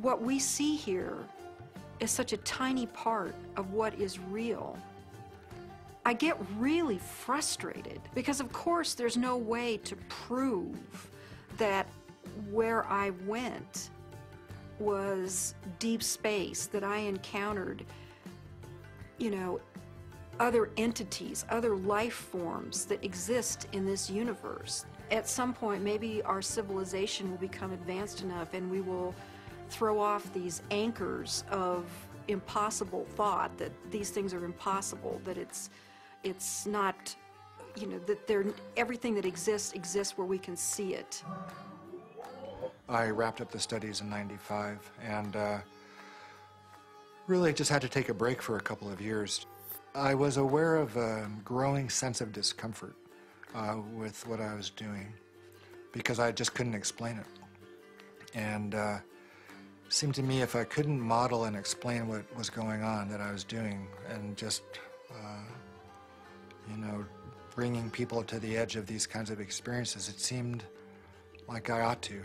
what we see here is such a tiny part of what is real. I get really frustrated because, of course, there's no way to prove that where I went was deep space, that I encountered, you know, other entities, other life forms that exist in this universe. At some point, maybe our civilization will become advanced enough and we will throw off these anchors of impossible thought, that these things are impossible, that it's not, you know, that everything that exists where we can see it. I wrapped up the studies in '95 and really just had to take a break for a couple of years. I was aware of a growing sense of discomfort with what I was doing because I just couldn't explain it. And it seemed to me if I couldn't model and explain what was going on that I was doing and just, you know, bringing people to the edge of these kinds of experiences, it seemed like I ought to.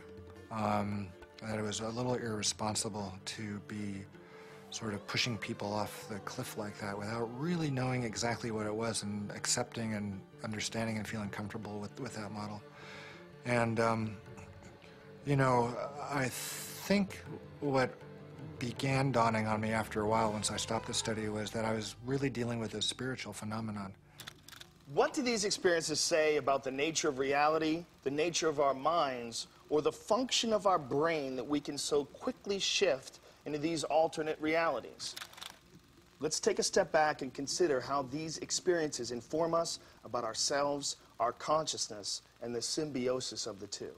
That it was a little irresponsible to be sort of pushing people off the cliff like that without really knowing exactly what it was and accepting and understanding and feeling comfortable with that model. And, you know, I think what began dawning on me after a while once I stopped the study was that I was really dealing with a spiritual phenomenon. What do these experiences say about the nature of reality, the nature of our minds, or the function of our brain that we can so quickly shift into these alternate realities? Let's take a step back and consider how these experiences inform us about ourselves, our consciousness, and the symbiosis of the two.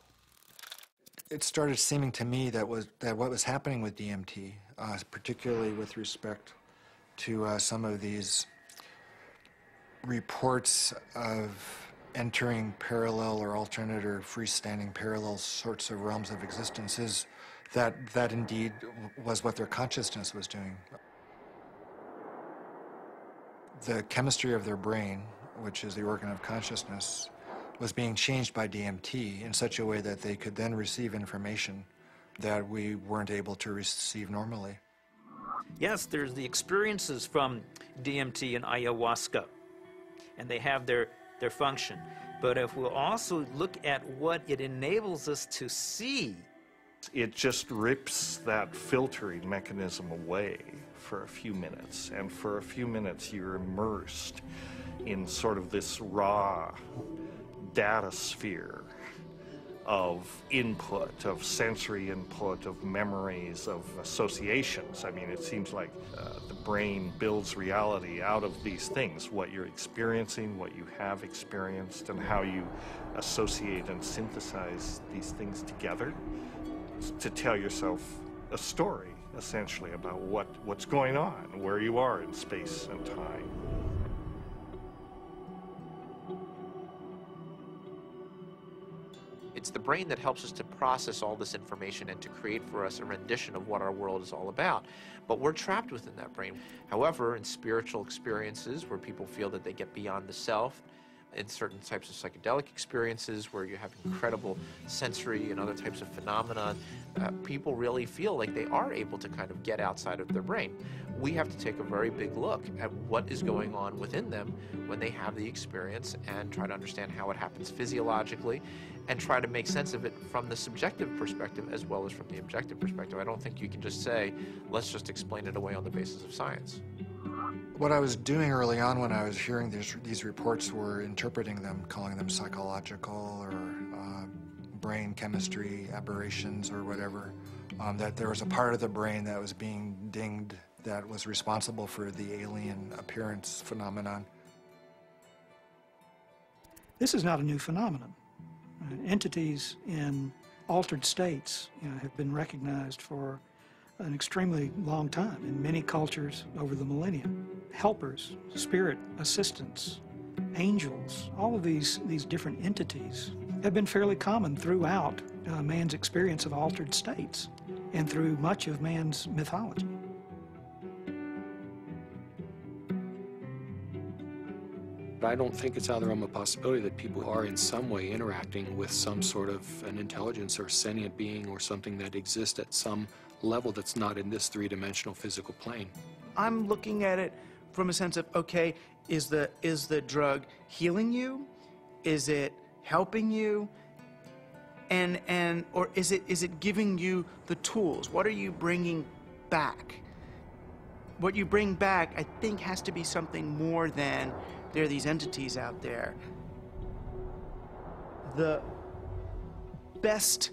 It started seeming to me that what was happening with DMT, particularly with respect to some of these reports of entering parallel or alternate or freestanding parallel sorts of realms of existences, that indeed was what their consciousness was doing. The chemistry of their brain, which is the organ of consciousness, was being changed by DMT in such a way that they could then receive information that we weren't able to receive normally. Yes, there's the experiences from DMT and ayahuasca, and they have their function. But if we'll also look at what it enables us to see, it just rips that filtering mechanism away for a few minutes, and for a few minutes you're immersed in sort of this raw data sphere of input, of sensory input, of memories, of associations. I mean, it seems like the brain builds reality out of these things, what you're experiencing, what you have experienced, and how you associate and synthesize these things together to tell yourself a story, essentially, about what's going on, where you are in space and time. It's the brain that helps us to process all this information and to create for us a rendition of what our world is all about. But we're trapped within that brain. However, in spiritual experiences where people feel that they get beyond the self, in certain types of psychedelic experiences where you have incredible sensory and other types of phenomena, people really feel like they are able to kind of get outside of their brain. We have to take a very big look at what is going on within them when they have the experience and try to understand how it happens physiologically and try to make sense of it from the subjective perspective as well as from the objective perspective. I don't think you can just say, let's just explain it away on the basis of science. What I was doing early on when I was hearing these reports were interpreting them, calling them psychological or brain chemistry aberrations or whatever, that there was a part of the brain that was being dinged that was responsible for the alien appearance phenomenon. This is not a new phenomenon. Entities in altered states, have been recognized for an extremely long time in many cultures over the millennia. Helpers, spirit assistants, angels, all of these different entities have been fairly common throughout man's experience of altered states and through much of man's mythology. I don't think it's out of the realm of possibility that people are in some way interacting with some sort of an intelligence or sentient being or something that exists at some level that's not in this three-dimensional physical plane. I'm looking at it from a sense of, okay, is the drug healing you? Is it helping you? Or is it giving you the tools? What are you bringing back? What you bring back, I think, has to be something more than there are these entities out there. The best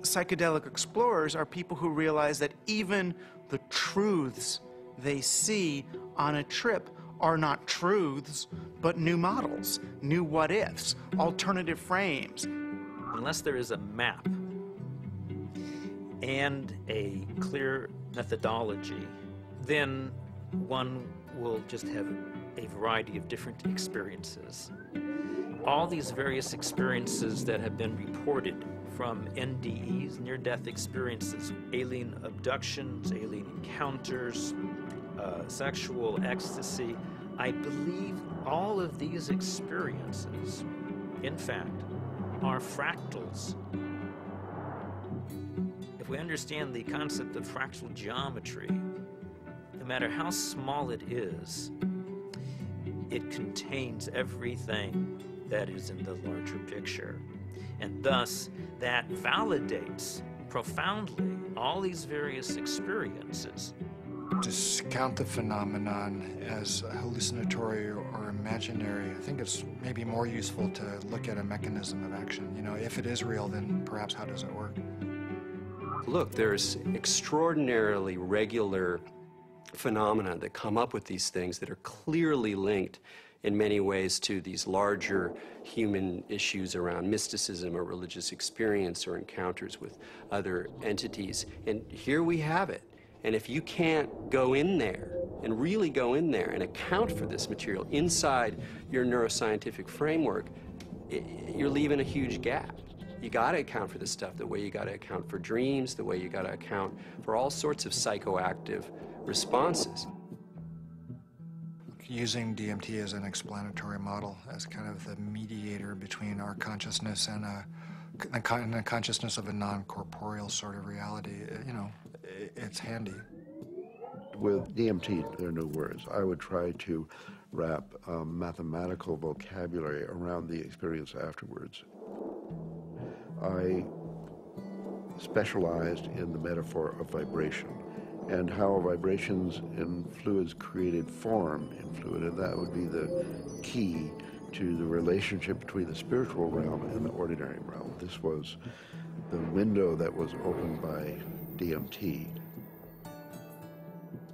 psychedelic explorers are people who realize that even the truths they see on a trip are not truths, but new models, new what-ifs, alternative frames. Unless there is a map and a clear methodology, then one will just have a variety of different experiences. All these various experiences that have been reported, from NDEs, near-death experiences, alien abductions, alien encounters, sexual ecstasy, I believe all of these experiences, in fact, are fractals. If we understand the concept of fractal geometry, no matter how small it is, it contains everything that is in the larger picture. And thus, that validates profoundly all these various experiences. Discount the phenomenon as hallucinatory or imaginary. I think it's maybe more useful to look at a mechanism of action. You know, if it is real, then perhaps how does it work? Look, there's extraordinarily regular phenomena that come up with these things that are clearly linked in many ways to these larger human issues around mysticism or religious experience or encounters with other entities. And here we have it. And if you can't go in there and really go in there and account for this material inside your neuroscientific framework, you're leaving a huge gap. You got to account for this stuff the way you got to account for dreams, the way you got to account for all sorts of psychoactive responses. Using DMT as an explanatory model, as kind of the mediator between our consciousness and the consciousness of a non-corporeal sort of reality, you know, it's handy. With DMT, there are no words. I would try to wrap mathematical vocabulary around the experience afterwards. I specialized in the metaphor of vibration and how vibrations in fluids created form in fluid, and that would be the key to the relationship between the spiritual realm and the ordinary realm. This was the window that was opened by DMT.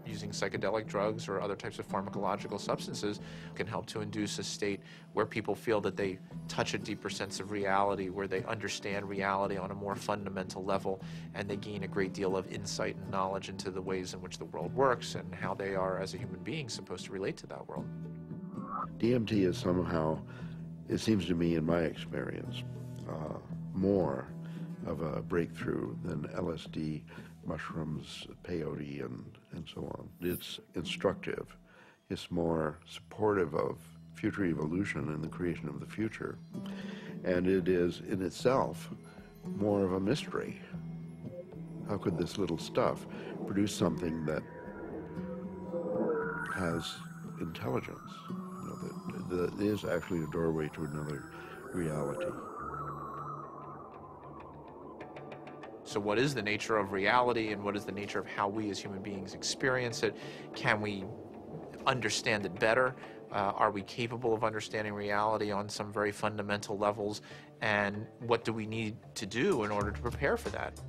Using psychedelic drugs or other types of pharmacological substances can help to induce a state where people feel that they touch a deeper sense of reality, where they understand reality on a more fundamental level, and they gain a great deal of insight and knowledge into the ways in which the world works and how they are, as a human being, supposed to relate to that world. DMT is somehow, it seems to me in my experience, more of a breakthrough than LSD, mushrooms, peyote, and so on. It's instructive. It's more supportive of future evolution and the creation of the future. And it is, in itself, more of a mystery. How could this little stuff produce something that has intelligence? You know, that is actually a doorway to another reality. So what is the nature of reality, and what is the nature of how we as human beings experience it? Can we understand it better? Are we capable of understanding reality on some very fundamental levels? And what do we need to do in order to prepare for that?